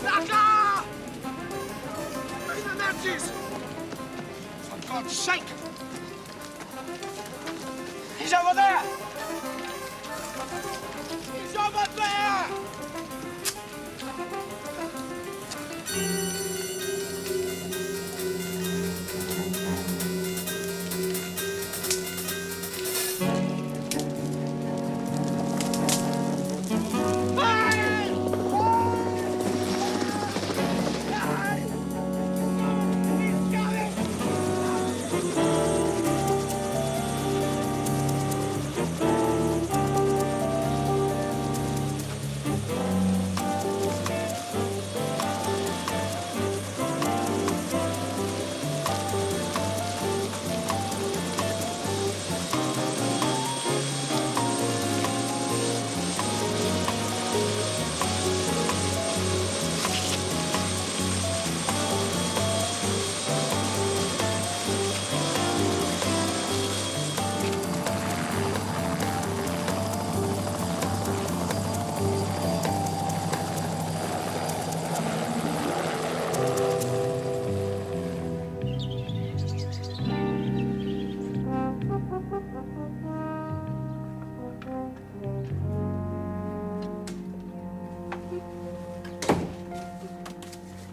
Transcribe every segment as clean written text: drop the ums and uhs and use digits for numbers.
Sucker! Where's the matches? For God's sake! He's over there! He's over there!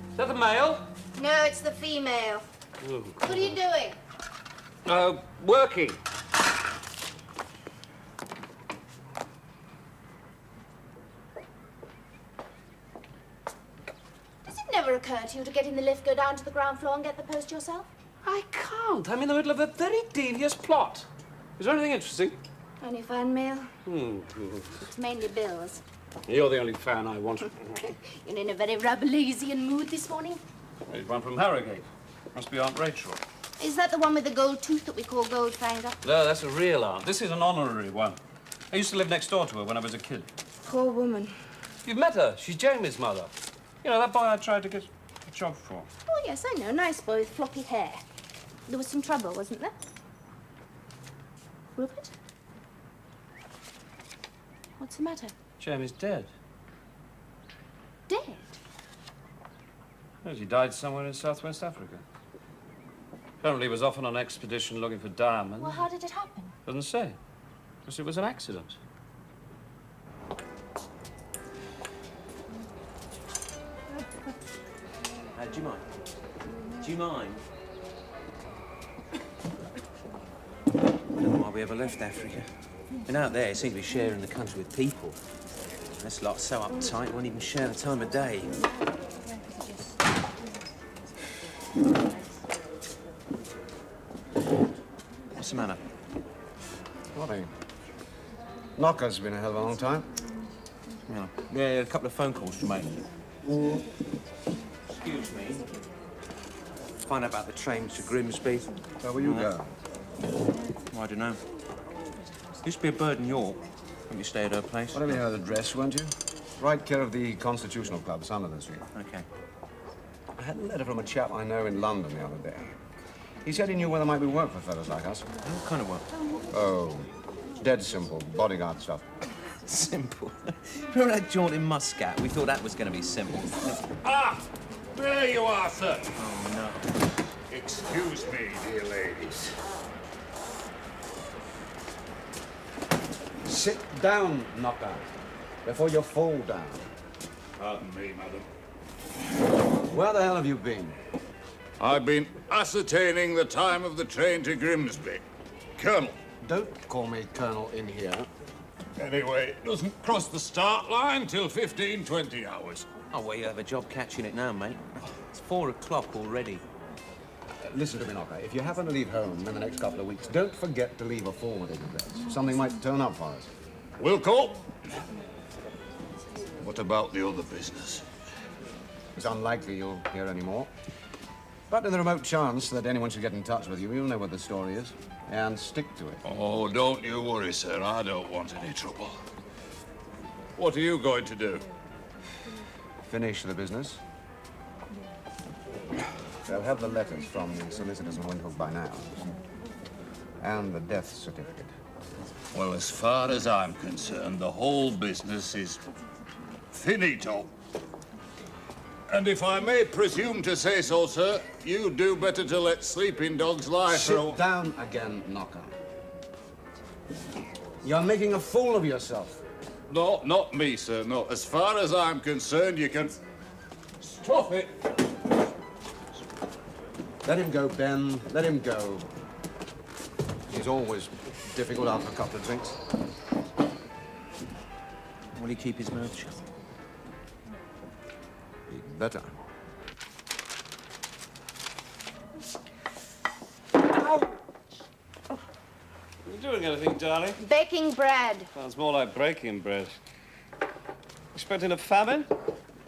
Is that the male? No, it's the female. Ooh. What are you doing? Working. Does it never occur to you to get in the lift, go down to the ground floor and get the post yourself? I can't. I'm in the middle of a very devious plot. Is there anything interesting? Only fan mail. It's mainly bills. You're the only fan I want. You're in a very Rabelaisian mood this morning. There's one from Harrogate. Must be Aunt Rachel. Is that the one with the gold tooth that we call Goldfinger? No, that's a real aunt. This is an honorary one. I used to live next door to her when I was a kid. Poor woman. You've met her. She's Jamie's mother. You know, that boy I tried to get a job for. Oh, yes, I know. Nice boy with floppy hair. There was some trouble, wasn't there? Rupert? What's the matter? Jamie's dead. Dead? Yes, he died somewhere in southwest Africa. Apparently he was off on an expedition looking for diamonds. Well, how did it happen? Doesn't say. Because it was an accident. Do you mind? Do you mind? I don't know why we ever left Africa. And out there, it seemed to be sharing the country with people. This lot's so uptight, won't even share the time of day. What's the matter? Nothing. Knocker's been a hell of a long time. Yeah, a couple of phone calls to make. Excuse me. Find out about the train to Grimsby. Where will you go? Well, I don't know. Used to be a bird in York. When you stay at her place. Whatever you know the address, weren't you? Right care of the Constitutional Club, Somerville Street. Okay. I had a letter from a chap I know in London the other day. He said he knew where there might be work for fellows like us. What kind of work? Oh, dead simple. Bodyguard stuff. Simple. Remember that jaunt in Muscat? We thought that was going to be simple. Ah! There you are, sir. Oh, no. Excuse me, dear ladies. Sit down, Knocker, before you fall down. Pardon me, madam. Where the hell have you been? I've been ascertaining the time of the train to Grimsby. Colonel. Don't call me Colonel in here. Anyway, it doesn't cross the start line till 20 hours. Oh, well, you have a job catching it now, mate. It's 4 o'clock already. Listen to me, Knocker. If you happen to leave home in the next couple of weeks, don't forget to leave a forwarding address. Something might turn up for us. Wilco? What about the other business? It's unlikely you'll hear any more. But in the remote chance that anyone should get in touch with you, you'll know what the story is. And stick to it. Oh, don't you worry, sir. I don't want any trouble. What are you going to do? Finish the business. They'll have the letters from the solicitors in Windhoek by now. And the death certificate. Well, as far as I'm concerned, the whole business is finito. And if I may presume to say so, sir, you do better to let sleeping dogs lie for a... Sit down again, Knocker. You're making a fool of yourself. No, not me, sir, no. As far as I'm concerned, you can... Stop it! Let him go, Ben. Let him go. He's always difficult after a couple of drinks. Will he keep his mouth shut? He'd better. Are you doing anything, darling? Baking bread. Sounds more like breaking bread. Expecting a famine?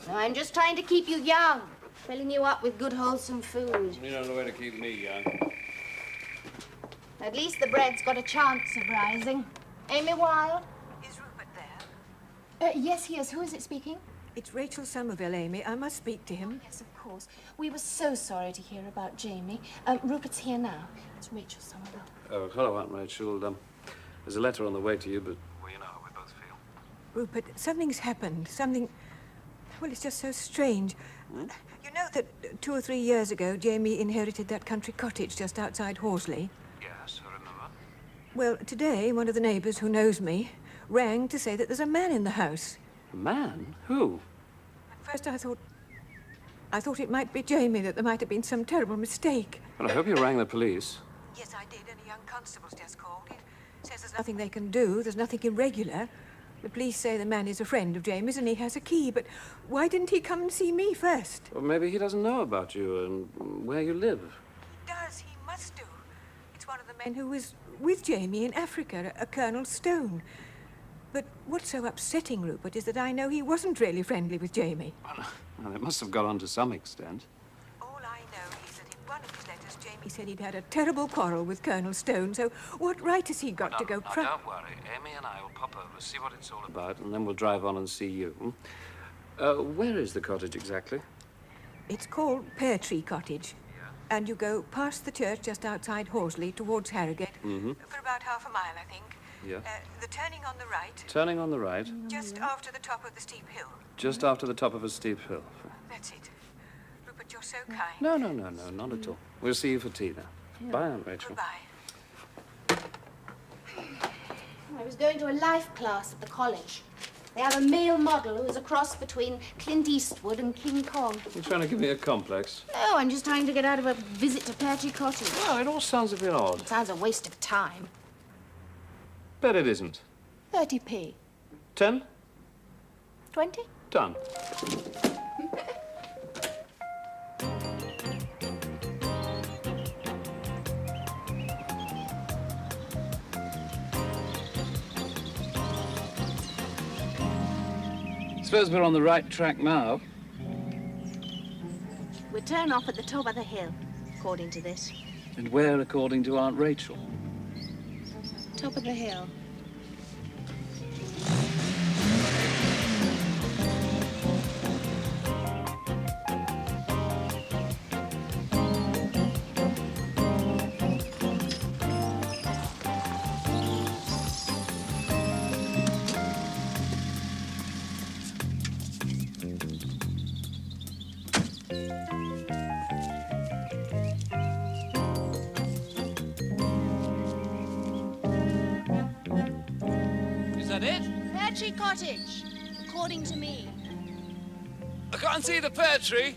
I'm just trying to keep you young. Filling you up with good, wholesome food. You don't know where to keep me young. At least the bread's got a chance of rising. Amy Wilde? Is Rupert there? Yes, he is. Who is it speaking? It's Rachel Somerville, Amy. I must speak to him. Yes, of course. We were so sorry to hear about Jamie. Rupert's here now. It's Rachel Somerville. Oh, hello, Aunt Rachel. There's a letter on the way to you, but... Well, you know how we both feel. Rupert, something's happened. Something... Well, it's just so strange. You know that 2 or 3 years ago, Jamie inherited that country cottage just outside Horsley? Yes, I remember. Well, today, one of the neighbours who knows me rang to say that there's a man in the house. A man? Who? At first, I thought it might be Jamie, that there might have been some terrible mistake. Well, I hope you rang the police. Yes, I did, and a young constable's just called. He says there's nothing they can do, there's nothing irregular. The police say the man is a friend of Jamie's and he has a key, but why didn't he come and see me first? Well, maybe he doesn't know about you and where you live. He does, he must do. It's one of the men who was with Jamie in Africa, a Colonel Stone. But what's so upsetting, Rupert, is that I know he wasn't really friendly with Jamie. Well, it must have got on to some extent. All I know is that in one of his letters, Jamie said he'd had a terrible quarrel with Colonel Stone, so what right has he got to go... No, don't worry. Amy and I will pop over, see what it's all about, and then we'll drive on and see you. Where is the cottage exactly? It's called Pear Tree Cottage. Yeah. And you go past the church just outside Horsley towards Harrogate. Mm-hmm. For about half a mile, I think. Yeah. The turning on the right. Turning on the right? Just after the top of the steep hill. Just after the top of a steep hill. That's it. Rupert, you're so kind. No, not at all. We'll see you for tea now. Yeah. Bye, Aunt Rachel. Goodbye. I was going to a life class at the college. They have a male model who is a cross between Clint Eastwood and King Kong. You're trying to give me a complex? No, I'm just trying to get out of a visit to Pear Tree Cottage. Well, it all sounds a bit odd. It sounds a waste of time. Bet it isn't. 30p. 10? 20? Done. Suppose we're on the right track now. We turn off at the top of the hill, according to this. And where, according to Aunt Rachel? Top of the hill. Pear Tree Cottage, according to me. I can't see the pear tree.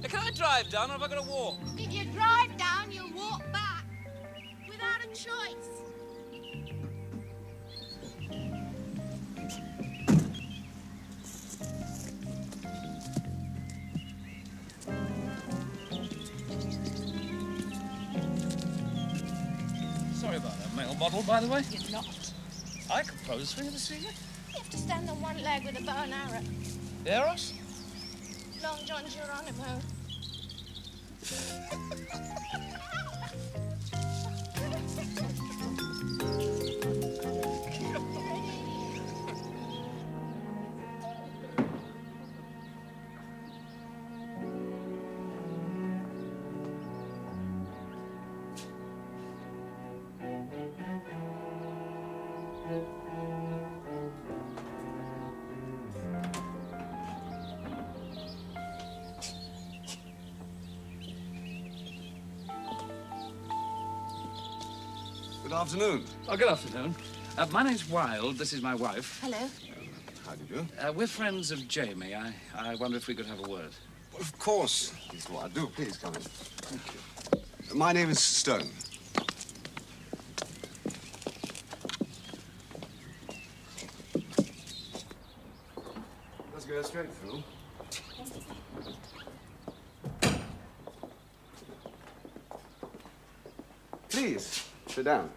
Can I drive down or have I got to walk? If you drive down, you'll walk back. Without a choice. Sorry about that male model, by the way. You're not. I could pose for you to see you. You have to stand on one leg with a bow and arrow. Eros? Long John Geronimo. Good afternoon. Oh, good afternoon. My name's Wilde. This is my wife. Hello. How do you do? We're friends of Jamie. I wonder if we could have a word. Of course, Miss Wilde. Do please come in. Thank you. My name is Stone. Let's go straight through. Please, sit down.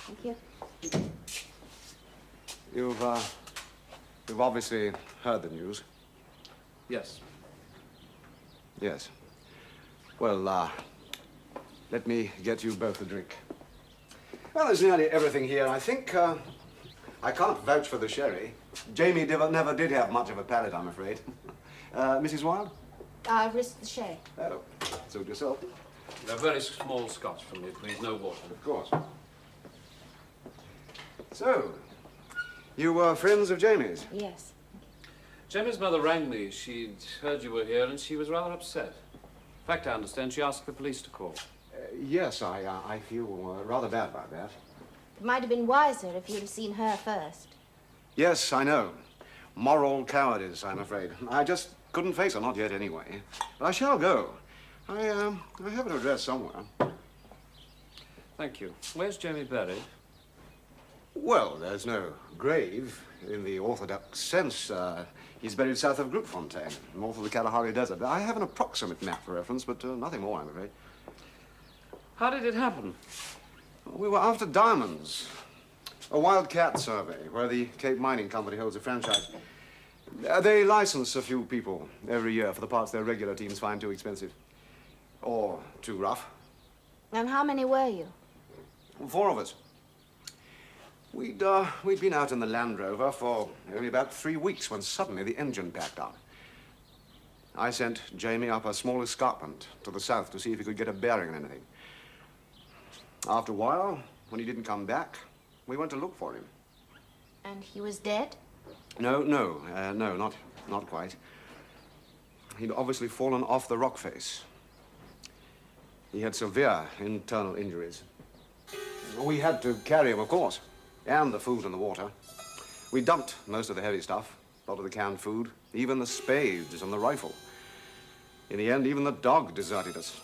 Thank you. You've obviously heard the news. Yes. Yes. Well, let me get you both a drink. Well, there's nearly everything here, I think. I can't vouch for the sherry. Jamie never did have much of a palate, I'm afraid. Mrs. Wilde? I'll risk the sherry. Oh, suit yourself. A very small scotch from me, please. No water. Of course. So, you were friends of Jamie's? Yes. Jamie's mother rang me. She'd heard you were here, and she was rather upset. In fact, I understand she asked the police to call. Yes, I feel rather bad about that. It might have been wiser if you'd have seen her first. Yes, I know. Moral cowardice, I'm afraid. I just couldn't face her, not yet anyway. But I shall go. I have an address somewhere. Thank you. Where's Jamie buried? Well, there's no grave in the orthodox sense. He's buried south of Grootfontein, north of the Kalahari Desert. I have an approximate map for reference, but nothing more, I'm afraid. How did it happen? We were after diamonds. A wildcat survey, where the Cape Mining Company holds a franchise. They license a few people every year for the parts their regular teams find too expensive. Or too rough. And how many were you? 4 of us. We'd been out in the Land Rover for only about 3 weeks when suddenly the engine packed out. I sent Jamie up a small escarpment to the south to see if he could get a bearing on anything. After a while, when he didn't come back, we went to look for him. And he was dead? No, not quite. He'd obviously fallen off the rock face. He had severe internal injuries. We had to carry him, of course, and the food and the water. We dumped most of the heavy stuff, a lot of the canned food, even the spades and the rifle. In the end, even the dog deserted us.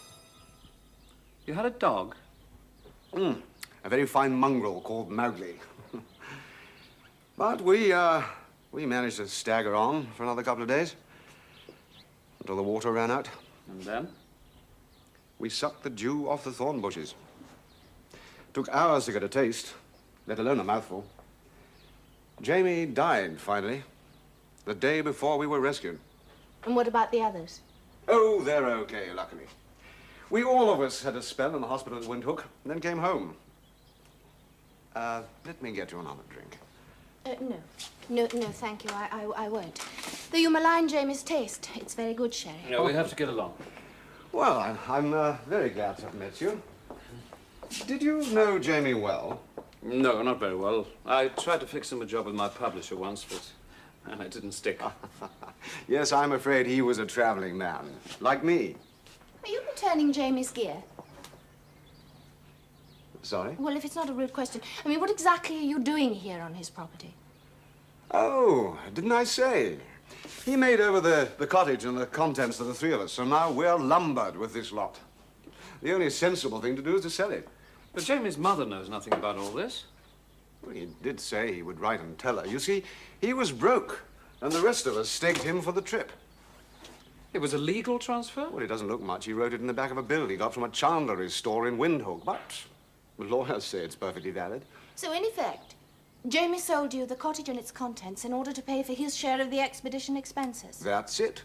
You had a dog? A very fine mongrel called Mowgli. But we managed to stagger on for another couple of days until the water ran out. And then? We sucked the dew off the thorn bushes. Took hours to get a taste, let alone a mouthful. Jamie died, finally, the day before we were rescued. And what about the others? Oh, they're okay, luckily. We all of us had a spell in the hospital at Windhoek, and then came home. Let me get you another drink. No, thank you. I won't. Though you malign Jamie's taste, it's very good sherry. No, we have to get along. Well, I'm very glad to have met you. Did you know Jamie well? No, not very well. I tried to fix him a job with my publisher once, but it didn't stick. Yes, I'm afraid he was a traveling man, like me. Are you returning Jamie's gear? Sorry? Well, if it's not a rude question, I mean, what exactly are you doing here on his property? Oh, didn't I say? He made over the cottage and the contents to the 3 of us, so now we're lumbered with this lot. The only sensible thing to do is to sell it. But Jamie's mother knows nothing about all this. Well, he did say he would write and tell her. You see, he was broke, and the rest of us staked him for the trip. It was a legal transfer? Well, it doesn't look much. He wrote it in the back of a bill he got from a chandlery store in Windhoek, but the lawyers say it's perfectly valid. So, in effect, Jamie sold you the cottage and its contents in order to pay for his share of the expedition expenses. That's it.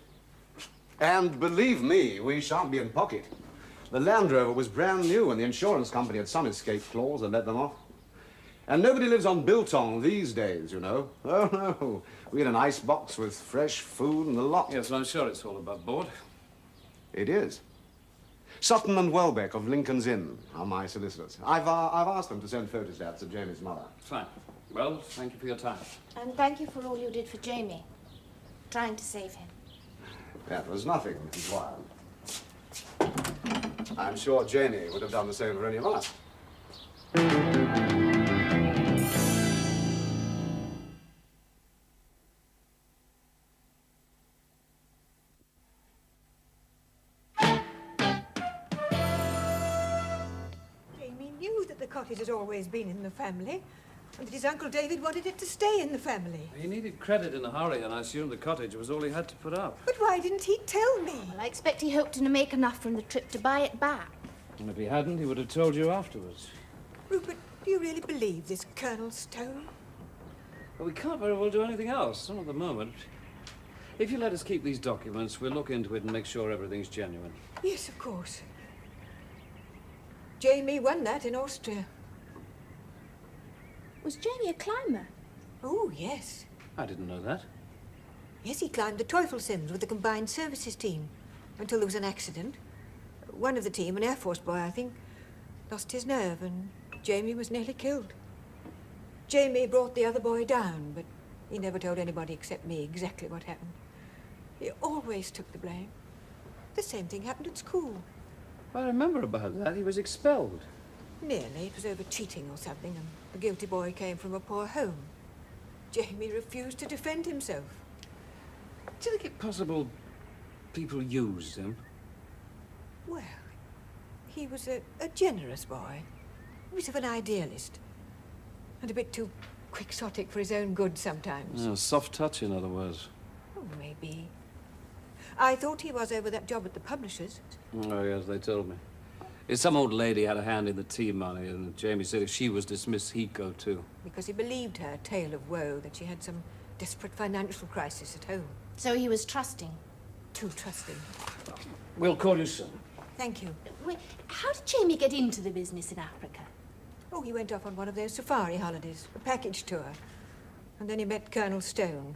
And believe me, we shan't be in pocket. The Land Rover was brand new, and the insurance company had some escape clause that let them off. And nobody lives on biltong these days, you know. Oh, no. We had an ice box with fresh food and the lot. Yes, well, I'm sure it's all above board. It is. Sutton and Welbeck of Lincoln's Inn are my solicitors. I've asked them to send photostats of Jamie's mother. Fine. Well, thank you for your time. And thank you for all you did for Jamie, trying to save him. That was nothing, Mrs. Wilde. I'm sure Jamie would have done the same for any of us. cottage has always been in the family, and that his Uncle David wanted it to stay in the family. He needed credit in a hurry, and I assumed the cottage was all he had to put up. But why didn't he tell me? Well, I expect he hoped to make enough from the trip to buy it back. And if he hadn't, he would have told you afterwards. Rupert, do you really believe this Colonel Stone? Well, we can't very well do anything else, not at the moment. If you let us keep these documents, we'll look into it and make sure everything's genuine. Yes, of course. Jamie won that in Austria. Was Jamie a climber? Oh, yes. I didn't know that. Yes, he climbed the Teufelsims with the Combined Services team until there was an accident. One of the team, an Air Force boy, I think, lost his nerve and Jamie was nearly killed. Jamie brought the other boy down, but he never told anybody except me exactly what happened. He always took the blame. The same thing happened at school. I remember about that. He was expelled. Nearly. It was over cheating or something, and the guilty boy came from a poor home. Jamie refused to defend himself. Do you think it possible people used him? Well, he was a generous boy. He was of an idealist. And a bit too quixotic for his own good sometimes. Oh, soft touch, in other words. Oh, maybe. I thought he was over that job at the publishers. Oh, yes, they told me. Some old lady had a hand in the tea money, and Jamie said if she was dismissed, he'd go too. Because he believed her tale of woe, that she had some desperate financial crisis at home. So he was trusting. Too trusting. We'll call you soon. Thank you. Wait, how did Jamie get into the business in Africa? Oh, he went off on one of those safari holidays, a package tour. And then he met Colonel Stone.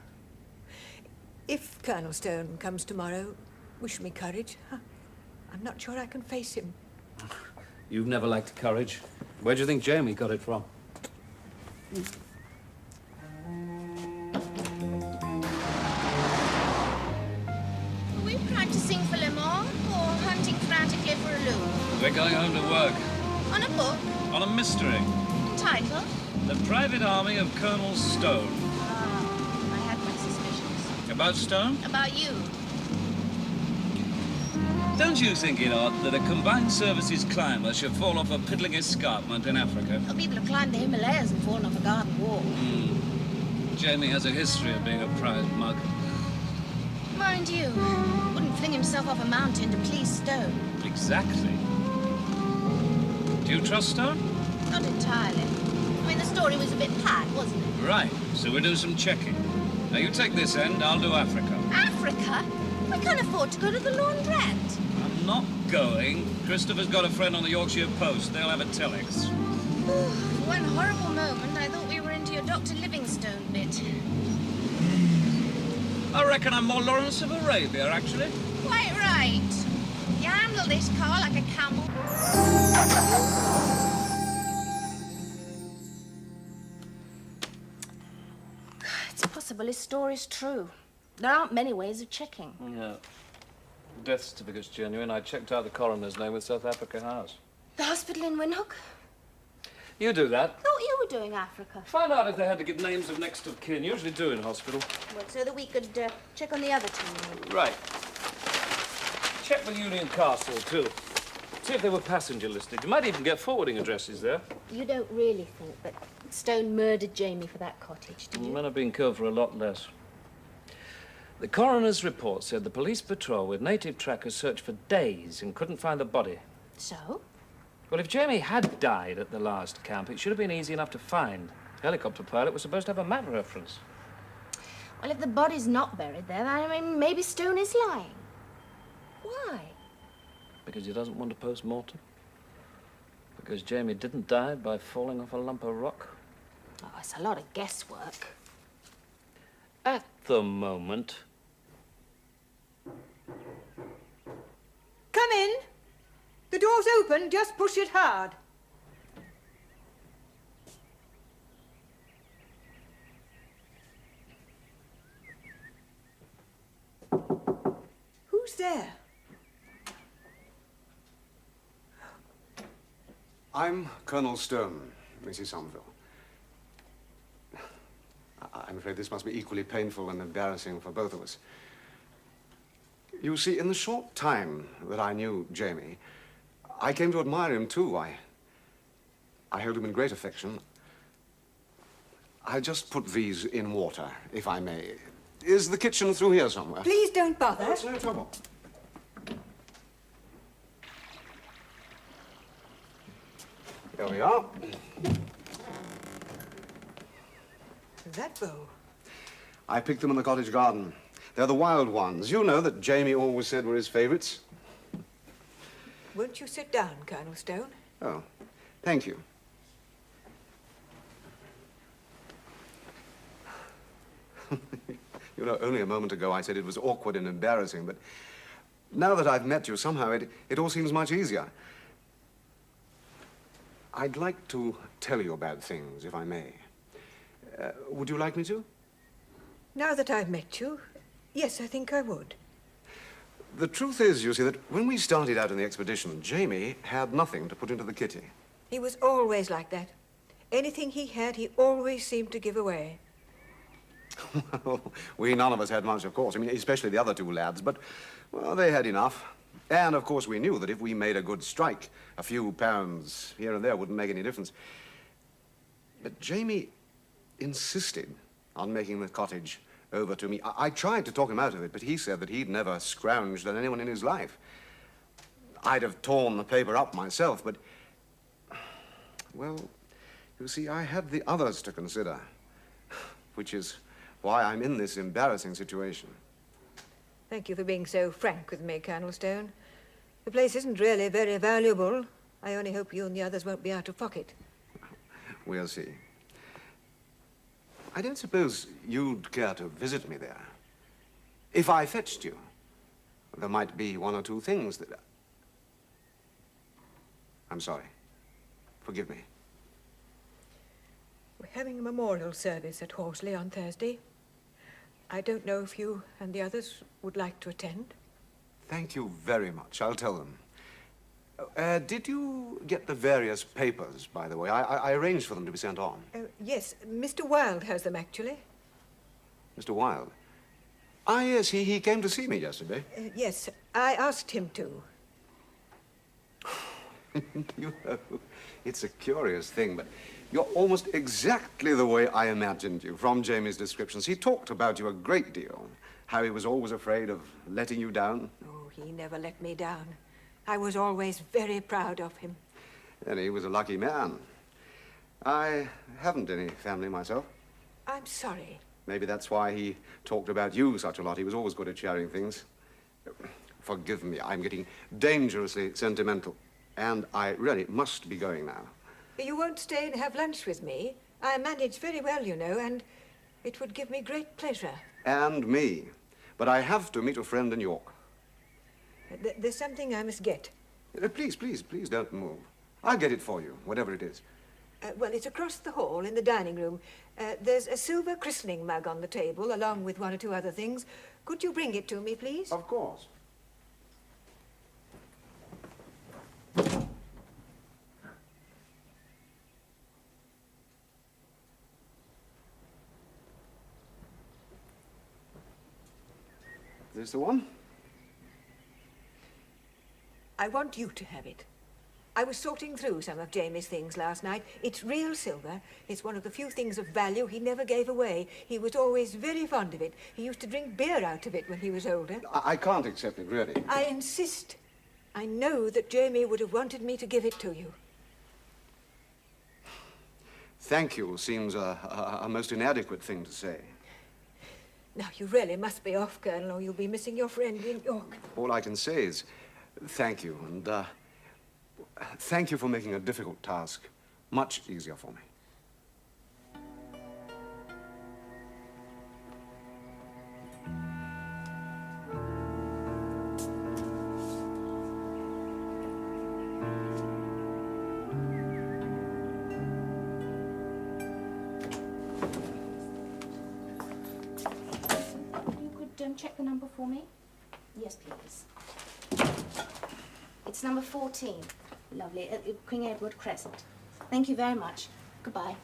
If Colonel Stone comes tomorrow, wish me courage. I'm not sure I can face him. You've never lacked courage. Where do you think Jamie got it from? Are we practicing for Le Mans or hunting frantically for a loon? We're going home to work. On a book? On a mystery. Title? The Private Army of Colonel Stone. Ah, I had my suspicions. About Stone? About you. Don't you think it odd that a Combined Services climber should fall off a piddling escarpment in Africa? Well, people have climbed the Himalayas and fallen off a garden wall. Jamie has a history of being a prize mug. Mind you, wouldn't fling himself off a mountain to please Stone. Exactly. Do you trust Stone? Not entirely. I mean, the story was a bit pat, wasn't it? Right, so we'll do some checking. Now you take this end, I'll do Africa. Africa? I can't afford to go to the laundrette. I'm not going. Christopher's got a friend on the Yorkshire Post. They'll have a telex. For one horrible moment, I thought we were into your Dr. Livingstone bit. I reckon I'm more Lawrence of Arabia, actually. Quite right. You handle this car like a camel. It's possible his story's true. There aren't many ways of checking. Yeah. Death certificate's genuine. I checked out the coroner's name with South Africa House. The hospital in Windhoek? You do that. Thought you were doing Africa. Find out if they had to give names of next of kin. Usually do in hospital. Well, so that we could check on the other team. Right. Check with Union Castle, too. See if they were passenger listed. You might even get forwarding addresses there. You don't really think that Stone murdered Jamie for that cottage, do you? Men have been killed for a lot less. The coroner's report said the police patrol with native trackers searched for days and couldn't find the body. So? Well, if Jamie had died at the last camp, it should have been easy enough to find. The helicopter pilot was supposed to have a map reference. Well, if the body's not buried there, I mean, maybe Stone is lying. Why? Because he doesn't want a post-mortem. Because Jamie didn't die by falling off a lump of rock. Oh, it's a lot of guesswork. At the moment... Come in. The door's open, just push it hard. Who's there? I'm Colonel Stone, Mrs. Somerville. I'm afraid this must be equally painful and embarrassing for both of us. You see, in the short time that I knew Jamie, I came to admire him, too. I held him in great affection. I'll just put these in water, if I may. Is the kitchen through here somewhere? Please don't bother. That's no trouble. Here we are. That bowl. I picked them in the cottage garden. They're the Wilde ones. You know that Jamie always said were his favorites. Won't you sit down, Colonel Stone? Oh, thank you. You know, only a moment ago I said it was awkward and embarrassing, but now that I've met you, somehow it all seems much easier. I'd like to tell you about things, if I may. Would you like me to? Now that I've met you, yes, I think I would. The truth is, you see, that when we started out on the expedition, Jamie had nothing to put into the kitty. He was always like that. Anything he had, he always seemed to give away. Well, we none of us had much, of course. I mean, especially the other two lads, but, well, they had enough. And, of course, we knew that if we made a good strike, a few pounds here and there wouldn't make any difference. But Jamie insisted on making the cottage over to me. I tried to talk him out of it, but he said that he'd never scrounged on anyone in his life. I'd have torn the paper up myself, but, well, you see, I had the others to consider, which is why I'm in this embarrassing situation. Thank you for being so frank with me, Colonel Stone. The place isn't really very valuable. I only hope you and the others won't be out of pocket. We'll see. I don't suppose you'd care to visit me there. If I fetched you, there might be one or two things that... I'm sorry. Forgive me. We're having a memorial service at Horsley on Thursday. I don't know if you and the others would like to attend. Thank you very much. I'll tell them. Did you get the various papers, by the way? I arranged for them to be sent on. Yes, Mr. Wilde has them, actually. Mr. Wilde? Ah, yes, he came to see me yesterday. Yes, I asked him to. You know, it's a curious thing, but you're almost exactly the way I imagined you from Jamie's descriptions. He talked about you a great deal, how he was always afraid of letting you down. Oh, he never let me down. I was always very proud of him. And he was a lucky man. I haven't any family myself. I'm sorry. Maybe that's why he talked about you such a lot. He was always good at sharing things. Forgive me, I'm getting dangerously sentimental. And I really must be going now. You won't stay and have lunch with me? I manage very well, you know, and it would give me great pleasure. And me. But I have to meet a friend in York. There's something I must get. Please don't move. I'll get it for you, whatever it is. Well, it's across the hall in the dining room. There's a silver christening mug on the table, along with one or two other things. Could you bring it to me, please? Of course. Is this the one? I want you to have it. I was sorting through some of Jamie's things last night. It's real silver. It's one of the few things of value he never gave away. He was always very fond of it. He used to drink beer out of it when he was older. I can't accept it, really. I insist. I know that Jamie would have wanted me to give it to you. Thank you seems a most inadequate thing to say. Now, you really must be off, Colonel, or you'll be missing your friend in York. All I can say is thank you, and thank you for making a difficult task much easier for me. Check the number for me? Yes, please. It's number 14. Lovely. King Edward Crescent. Thank you very much. Goodbye.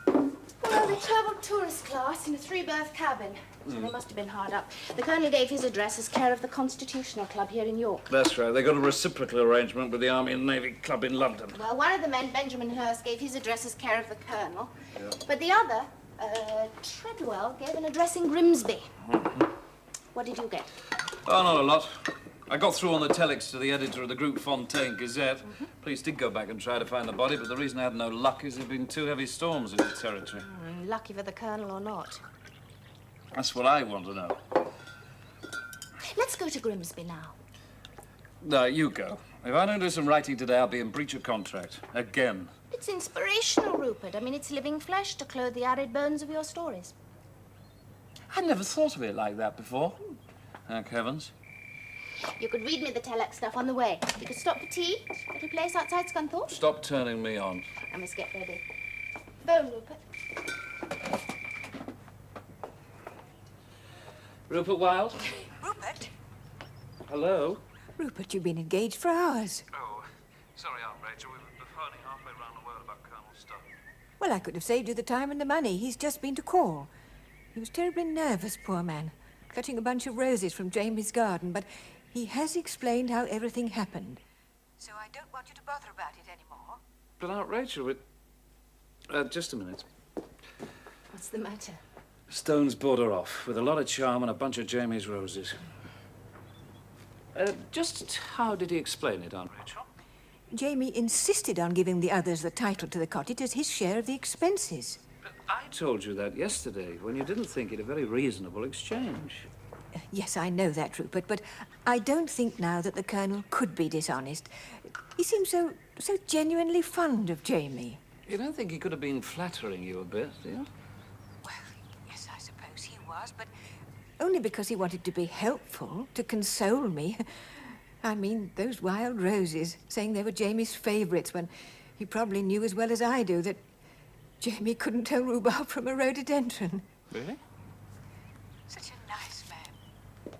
Well, Well, they travelled tourist class in a 3-berth cabin, so they must have been hard up. The Colonel gave his address as care of the Constitutional Club here in York. That's right. They got a reciprocal arrangement with the Army and Navy Club in London. Well, one of the men, Benjamin Hurst, gave his address as care of the Colonel. Yeah. But the other, Treadwell, gave an address in Grimsby. What did you get? Oh, not a lot. I got through on the telex to the editor of the Group Fontaine Gazette. Police did go back and try to find the body, but the reason I had no luck is there have been 2 heavy storms in the territory. Lucky for the Colonel or not. That's what I want to know. Let's go to Grimsby now. No, you go. If I don't do some writing today, I'll be in breach of contract. Again. It's inspirational, Rupert. I mean, it's living flesh to clothe the arid bones of your stories. I'd never thought of it like that before. Thank heavens. You could read me the telex stuff on the way. You could stop for tea at a place outside Scunthorpe. Stop turning me on. I must get ready. Phone, Rupert. Rupert Wilde? Rupert? Hello? Rupert, you've been engaged for hours. Oh, sorry, Aunt Rachel. We were phoning halfway around the world about Colonel Stone. Well, I could have saved you the time and the money. He's just been to call. He was terribly nervous, poor man, cutting a bunch of roses from Jamie's garden, but he has explained how everything happened. So I don't want you to bother about it anymore. But Aunt Rachel, just a minute. What's the matter? Stone's bought her off with a lot of charm and a bunch of Jamie's roses. Just how did he explain it, Aunt Rachel? Jamie insisted on giving the others the title to the cottage as his share of the expenses. But I told you that yesterday, when you didn't think it a very reasonable exchange. Yes, I know that, Rupert, but I don't think now that the Colonel could be dishonest. He seems so genuinely fond of Jamie. You don't think he could have been flattering you a bit, do you? Well, yes, I suppose he was, but only because he wanted to be helpful, to console me. I mean, those wild roses, saying they were Jamie's favourites when he probably knew as well as I do that Jamie couldn't tell rhubarb from a rhododendron. Really? Such a nice man.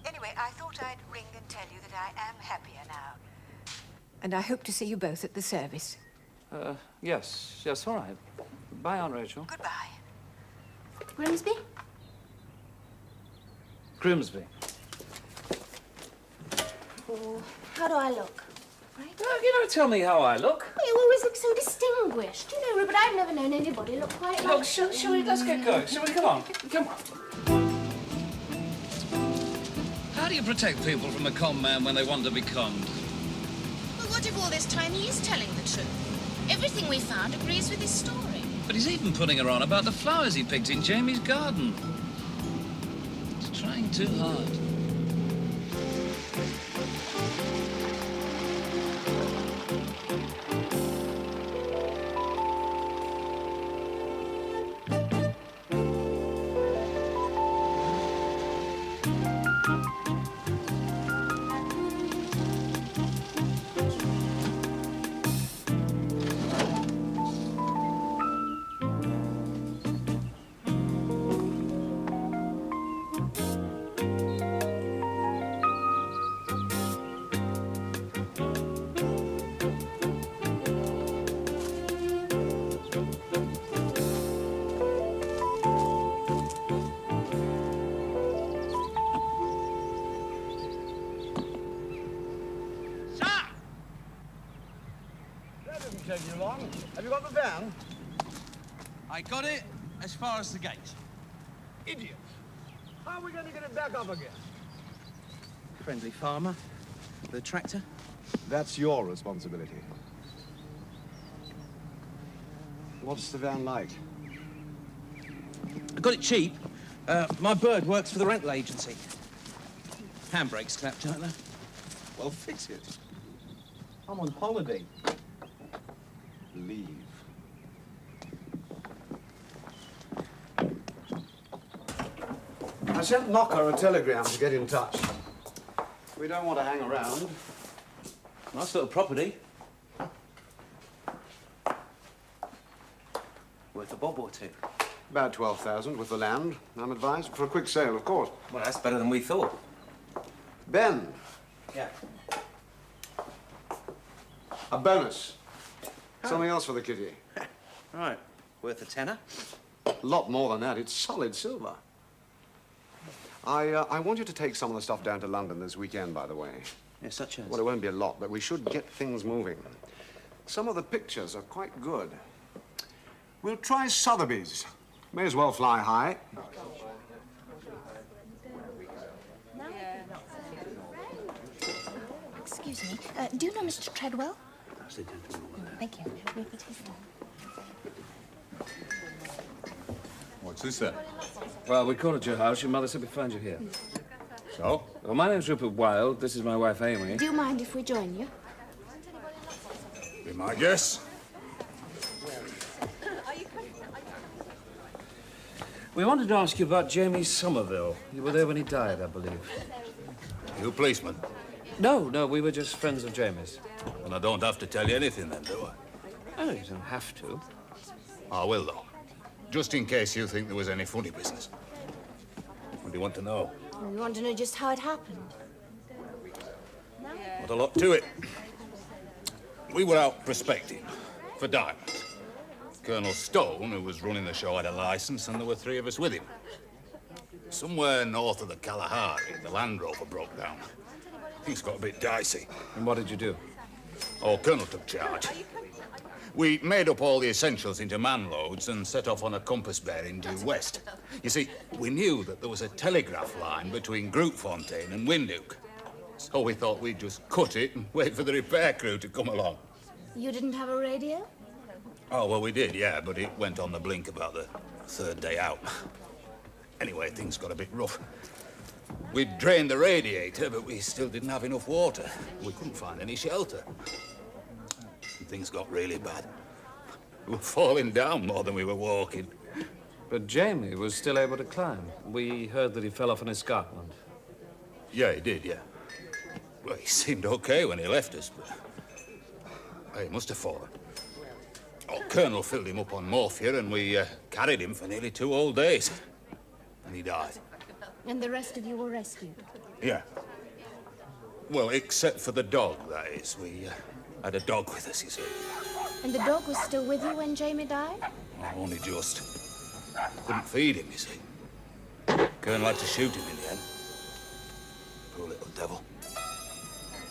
Anyway, I thought I'd ring and tell you that I am happier now. And I hope to see you both at the service. Yes, all right. Bye, Aunt Rachel. Goodbye. Grimsby? Grimsby. Oh, how do I look? Right? You don't tell me how I look. Well, you always look so distinguished. You know, Rupert, I've never known anybody look quite like Look, shall we? Let's get going. Shall we? Come on. Come on. How do you protect people from a con man when they want to be conned? Well, what if all this time he is telling the truth? Everything we found agrees with his story. But he's even putting her on about the flowers he picked in Jamie's garden. He's trying too hard. Take you long. Have you got the van? I got it as far as the gate. Idiot. How are we going to get it back up again? Friendly farmer with a tractor. That's your responsibility. What's the van like? I got it cheap. My bird works for the rental agency. Handbrake's clapped, aren't they? Well, fix it. I'm on holiday. Leave. I sent Knocker a telegram to get in touch. We don't want to hang around. Nice little property. Worth a bob or two. About 12,000 with the land, I'm advised. For a quick sale, of course. Well, that's better than we thought. Ben, Yeah. a bonus. Something else for the kitty. Right. Worth a tenner. lot more than that. It's solid silver. I want you to take some of the stuff down to London this weekend, by the way. Yeah, such as? Well, it won't be a lot, but we should get things moving. Some of the pictures are quite good. We'll try Sotheby's. May as well fly high. Excuse me. Do you know Mr. Treadwell? That's the gentleman over there. Thank you. Rupert is there. What's this then? Well, we called at your house. Your mother said we'd find you here. So? Well, my name's Rupert Wilde. This is my wife, Amy. Do you mind if we join you? Be my guess. We wanted to ask you about Jamie Somerville. You were there when he died, I believe. You policeman? No, we were just friends of Jamie's. And I don't have to tell you anything then, do I? Oh, you don't have to. I will, though. Just in case you think there was any funny business. What do you want to know? We want to know just how it happened. Not a lot to it. We were out prospecting for diamonds. Colonel Stone, who was running the show, had a license, and there were 3 of us with him. Somewhere north of the Kalahari, the Land Rover broke down. Things got a bit dicey. And what did you do? Oh, Colonel took charge. We made up all the essentials into man loads and set off on a compass bearing due west. You see, we knew that there was a telegraph line between Grootfontein and Windhoek. So we thought we'd just cut it and wait for the repair crew to come along. You didn't have a radio? Oh, well, we did, yeah, but it went on the blink about the 3rd day out. Anyway, things got a bit rough. We drained the radiator, but we still didn't have enough water. We couldn't find any shelter. And things got really bad. We were falling down more than we were walking. But Jamie was still able to climb. We heard that he fell off an escarpment. Yeah, he did, yeah. Well, he seemed okay when he left us, but he must have fallen. Oh, Colonel filled him up on morphia, and we carried him for nearly 2 whole days. And he died. And the rest of you were rescued? Yeah. Well, except for the dog, that is. We had a dog with us, you see. And the dog was still with you when Jamie died? Oh, only just. Couldn't feed him, you see. Colonel had to shoot him in the end. Poor little devil.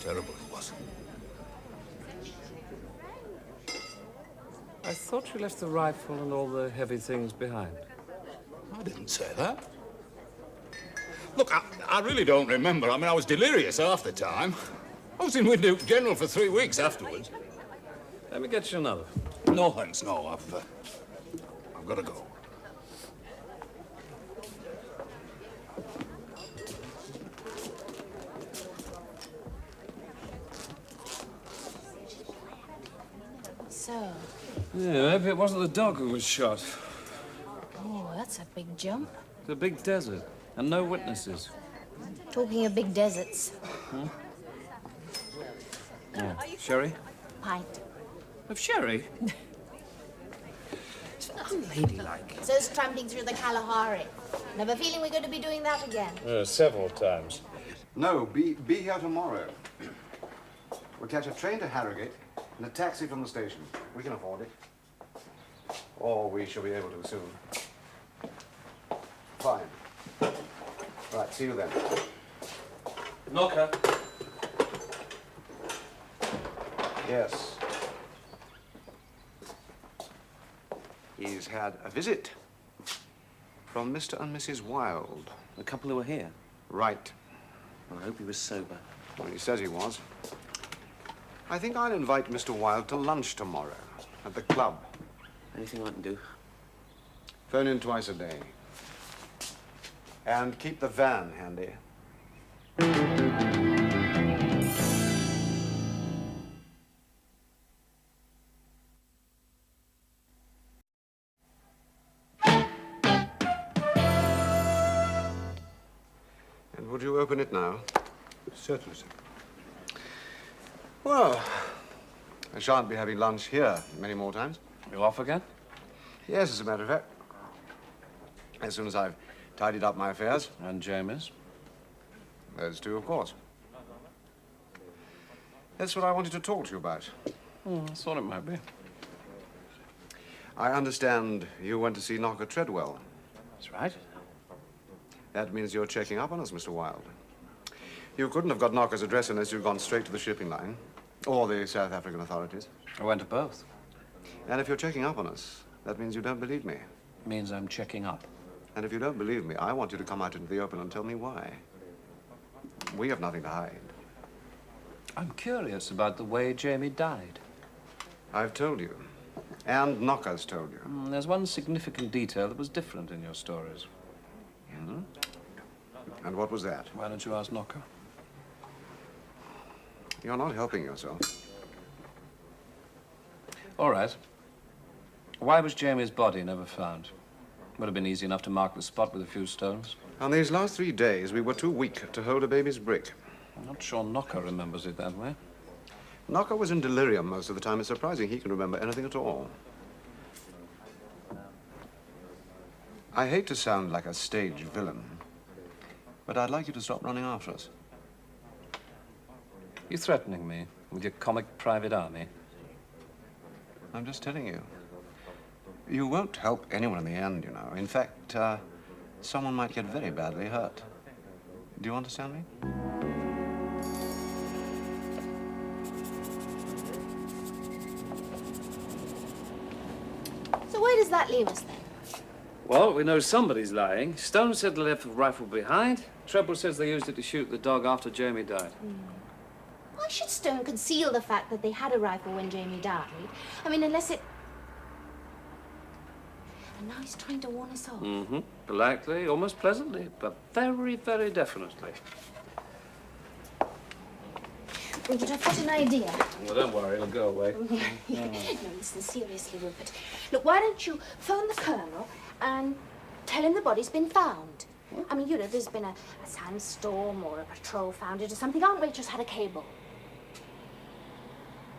Terrible it was. I thought you left the rifle and all the heavy things behind. I didn't say that. Look, I really don't remember. I mean, I was delirious half the time. I was in Windhoek General for 3 weeks afterwards. Let me get you another. No, thanks, no. I've got to go. So, Yeah, maybe it wasn't the dog who was shot. oh, that's a big jump. It's a big desert, and no witnesses. Talking of big deserts. Yeah. Sherry? Pint. Of sherry? It's unladylike. So's tramping through the Kalahari. Never feeling we're going to be doing that again. Several times. No, be here tomorrow. We'll catch a train to Harrogate and a taxi from the station. We can afford it. Or we shall be able to soon. Fine. Right, see you then. Knocker. Yes. He's had a visit from Mr. and Mrs. Wilde. The couple who were here. Right. Well, I hope he was sober. Well, he says he was. I think I'll invite Mr. Wilde to lunch tomorrow at the club. Anything I can do? Phone in twice a day. And keep the van handy. And would you open it now? Certainly, sir. Well, I shan't be having lunch here many more times. You off again? Yes, as a matter of fact. As soon as I've tidied up my affairs. And Jamie's? Those two, of course. That's what I wanted to talk to you about. I thought it might be. I understand you went to see Knocker Treadwell. That's right. That means you're checking up on us, Mr. Wilde. You couldn't have got Knocker's address unless you'd gone straight to the shipping line or the South African authorities. I went to both. And if you're checking up on us, that means you don't believe me. Means I'm checking up. And if you don't believe me, I want you to come out into the open and tell me why. We have nothing to hide. I'm curious about the way Jamie died. I've told you. And Knocker's told you. There's one significant detail that was different in your stories. And what was that? Why don't you ask Knocker? You're not helping yourself. All right. Why was Jamie's body never found? Would have been easy enough to mark the spot with a few stones. On these last 3 days, we were too weak to hold a baby's brick. I'm not sure Knocker remembers it that way. Knocker was in delirium most of the time. It's surprising he can remember anything at all. I hate to sound like a stage villain, but I'd like you to stop running after us. You threatening me with your comic private army? I'm just telling you. You won't help anyone in the end, you know. In fact, someone might get very badly hurt. Do you understand me? So where does that leave us then? Well, we know somebody's lying. Stone said they left the rifle behind. Treble says they used it to shoot the dog after Jamie died. Why should Stone conceal the fact that they had a rifle when Jamie died? I mean, unless it... And now he's trying to warn us off. Politely, almost pleasantly, but very, very definitely. Well, but I've got an idea. Well, don't worry, it'll go away. No, listen, seriously, Rupert. Look, why don't you phone the Colonel and tell him the body's been found? I mean, you know, there's been a sandstorm or a patrol found it or something. Aunt Rachel's had a cable.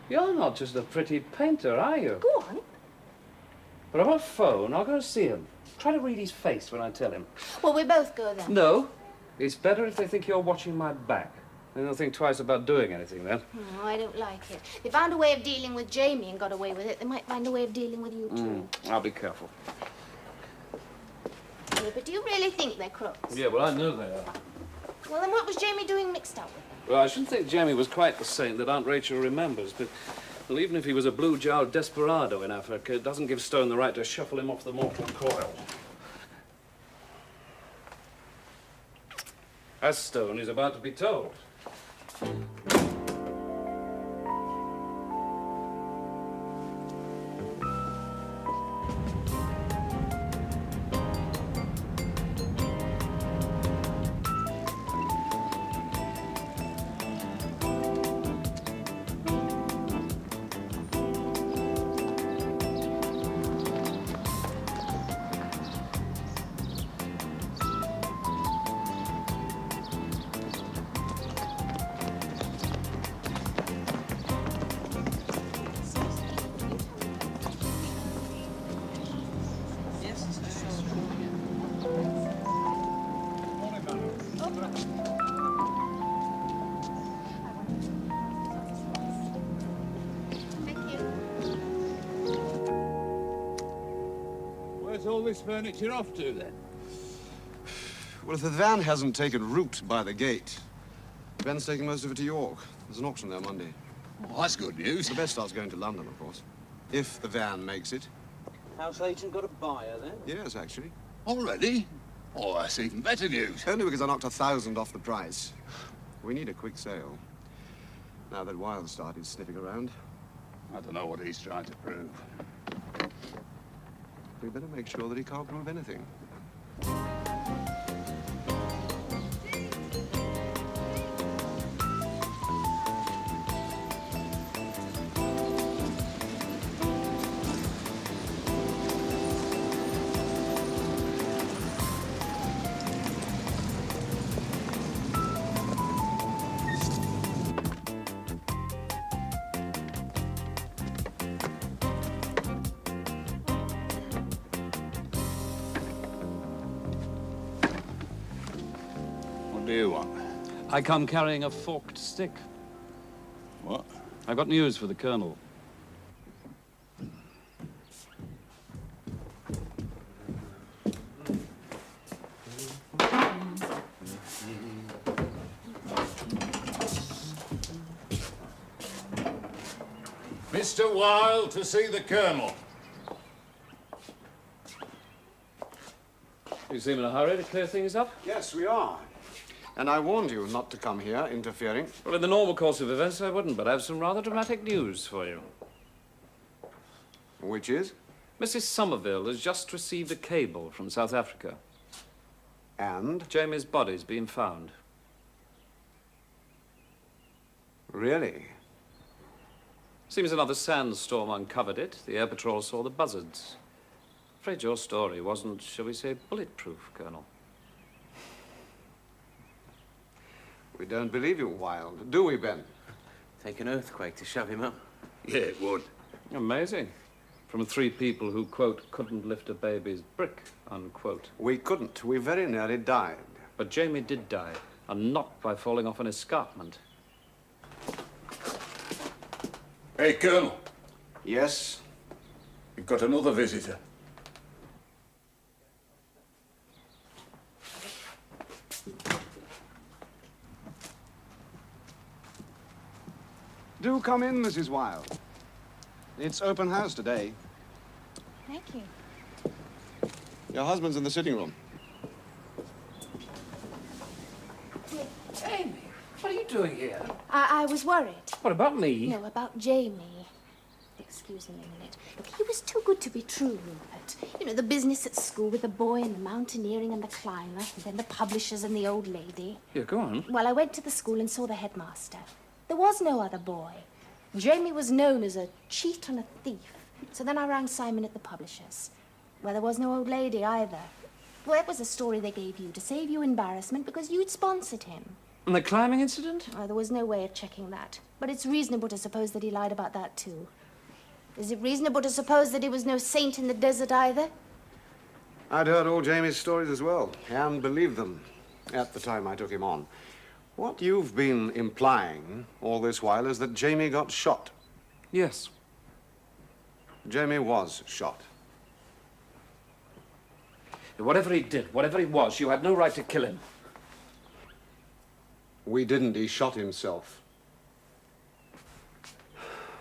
You're not just a pretty painter, are you? Go on. But I won't phone. I'll go see him. Try to read his face when I tell him. Well, we both go then. No. It's better if they think you're watching my back. Then they'll think twice about doing anything then. No, I don't like it. They found a way of dealing with Jamie and got away with it. They might find a way of dealing with you, too. I'll be careful. Yeah, but do you really think they're crooks? Yeah, well, I know they are. Well, then what was Jamie doing mixed up with? Well, I shouldn't think Jamie was quite the saint that Aunt Rachel remembers, but well, even if he was a blue-jowled desperado in Africa, it doesn't give Stone the right to shuffle him off the mortal coil. As Stone is about to be told. Where's all this furniture off to, then? Well, if the van hasn't taken root by the gate, Ben's taking most of it to York. There's an auction there Monday. Oh, that's good news. The best start's going to London, of course. If the van makes it. House agent got a buyer, then? Yes, actually. Already? Oh, that's even better news. Only because I knocked 1,000 off the price. We need a quick sale. Now that Wilde started sniffing around. I don't know what he's trying to prove. We better make sure that he can't prove anything. What do you want? I come carrying a forked stick. What? I've got news for the Colonel. Mr. Wilde to see the Colonel. You seem in a hurry to clear things up? Yes, we are. And I warned you not to come here interfering. Well, in the normal course of events, I wouldn't, but I have some rather dramatic news for you. Which is? Mrs. Somerville has just received a cable from South Africa. And? Jamie's body's been found. Really? Seems another sandstorm uncovered it. The air patrol saw the buzzards. Afraid your story wasn't, shall we say, bulletproof, Colonel. We don't believe you, Wilde, do we, Ben? Take an earthquake to shove him up. Yeah, it would. Amazing. From 3 people who, quote, couldn't lift a baby's brick, unquote. We couldn't. We very nearly died. But Jamie did die, and not by falling off an escarpment. Hey, Colonel. Yes? You've got another visitor. Do come in, Mrs. Wilde. It's open house today. Thank you. Your husband's in the sitting room. Jamie, what are you doing here? I was worried. What about me? No, about Jamie. Excuse me a minute. Look, he was too good to be true, Rupert. You know, the business at school with the boy and the mountaineering and the climber, and then the publishers and the old lady. Yeah, go on. Well, I went to the school and saw the headmaster. There was no other boy. Jamie was known as a cheat and a thief. So then I rang Simon at the publishers. Well, there was no old lady either. Well, that was a story they gave you to save you embarrassment because you'd sponsored him. And the climbing incident? Oh, there was no way of checking that. But it's reasonable to suppose that he lied about that, too. Is it reasonable to suppose that he was no saint in the desert either? I'd heard all Jamie's stories as well, and believed them at the time I took him on. What you've been implying all this while is that Jamie got shot. Yes. Jamie was shot. Whatever he did, whatever he was, you had no right to kill him. We didn't. He shot himself.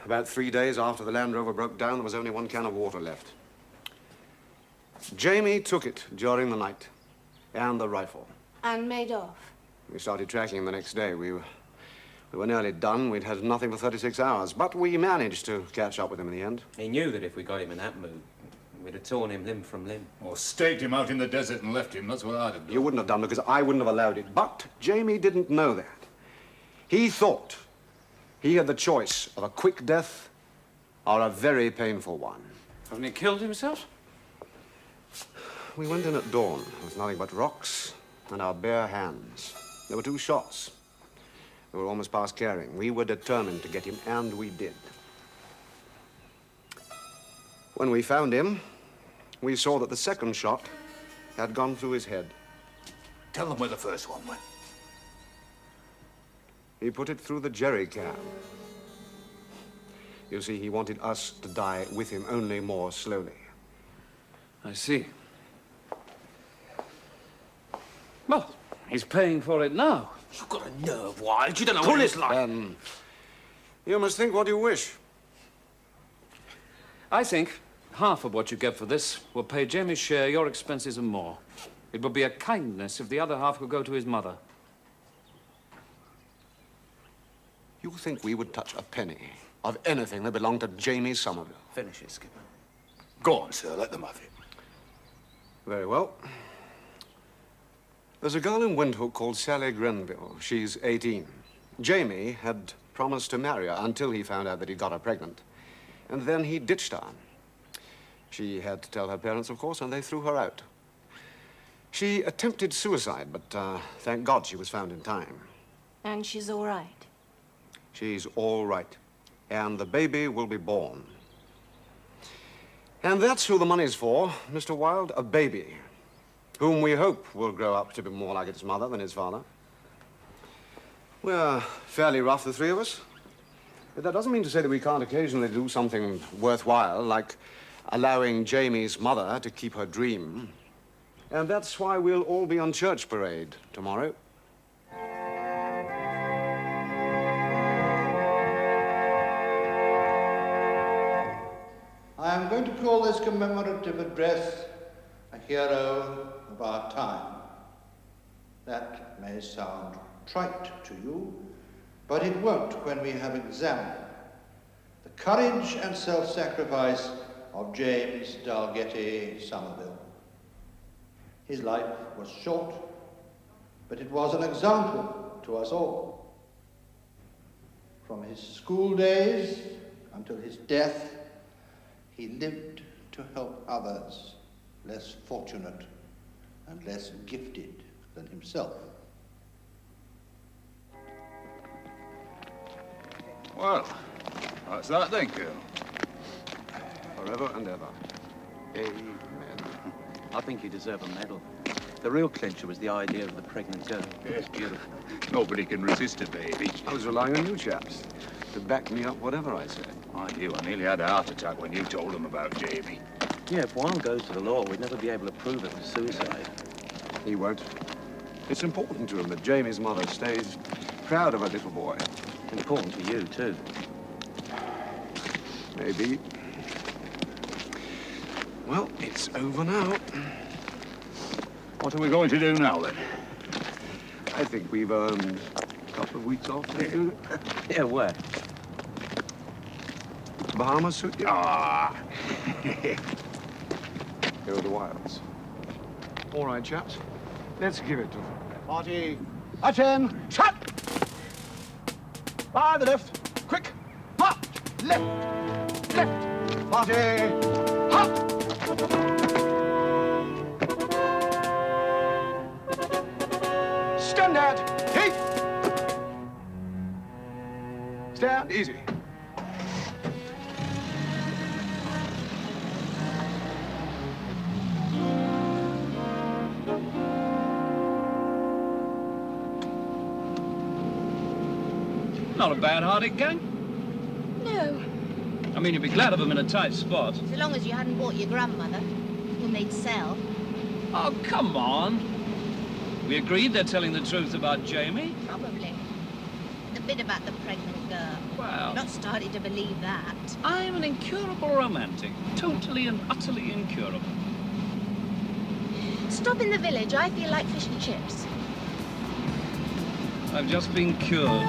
About 3 days after the Land Rover broke down, there was only 1 can of water left. Jamie took it during the night, and the rifle. And made off. We started tracking him the next day. We were nearly done. We'd had nothing for 36 hours, but we managed to catch up with him in the end. He knew that if we got him in that mood, we'd have torn him limb from limb. Or staked him out in the desert and left him. That's what I'd have done. You wouldn't have done because I wouldn't have allowed it. But Jamie didn't know that. He thought he had the choice of a quick death or a very painful one. Hasn't he killed himself? We went in at dawn with nothing but rocks and our bare hands. There were 2 shots. We were almost past caring. We were determined to get him, and we did. When we found him, we saw that the second shot had gone through his head. Tell them where the first one went. He put it through the jerry can. You see, he wanted us to die with him, only more slowly. I see. Well, he's paying for it now. You've got a nerve, Wilde. You don't know what it's like. You must think what you wish. I think half of what you get for this will pay Jamie's share, your expenses, and more. It would be a kindness if the other half could go to his mother. You think we would touch a penny of anything that belonged to Jamie Somerville? Finish it, Skipper. Go on, sir. Let them have it. Very well. There's a girl in Windhoek called Sally Grenville. She's 18. Jamie had promised to marry her until he found out that he'd got her pregnant. And then he ditched her. She had to tell her parents, of course, and they threw her out. She attempted suicide, but thank God she was found in time. And she's all right. She's all right. And the baby will be born. And that's who the money's for, Mr. Wilde, a baby, whom we hope will grow up to be more like its mother than its father. We're fairly rough, the 3 of us. But that doesn't mean to say that we can't occasionally do something worthwhile, like allowing Jamie's mother to keep her dream. And that's why we'll all be on church parade tomorrow. I am going to call this commemorative address a hero of our time. That may sound trite to you, but it won't when we have examined the courage and self-sacrifice of James Dalgetty Somerville. His life was short, but it was an example to us all. From his school days until his death, he lived to help others less fortunate and less gifted than himself. Well, that's that then, Colonel. Forever and ever. Amen. I think you deserve a medal. The real clincher was the idea of the pregnant girl. Yes, beautiful. Nobody can resist a baby. I was relying on you chaps to back me up whatever I said. Mind you, I nearly had a heart attack when you told them about Jamie. Yeah, if Wilde goes to the law, we'd never be able to prove it was suicide. He won't. It's important to him that Jamie's mother stays proud of her little boy. Important to you, too. Maybe. Well, it's over now. What are we going to do now, then? I think we've earned a couple of weeks off. Yeah, where? Bahamas suit you? Ah! Go to the Wildes. All right, chaps. Let's give it to them. Party, attend, shut! By the left, quick, march, left, left, party, hop! Stand at, take! Stand easy. Not a bad-hearted gang. No. I mean, you'd be glad of them in a tight spot. So long as you hadn't bought your grandmother, whom they'd sell. Oh, come on. We agreed they're telling the truth about Jamie. Probably. The bit about the pregnant girl. Well, I'm not starting to believe that. I'm an incurable romantic. Totally and utterly incurable. Stop in the village. I feel like fish and chips. I've just been cured.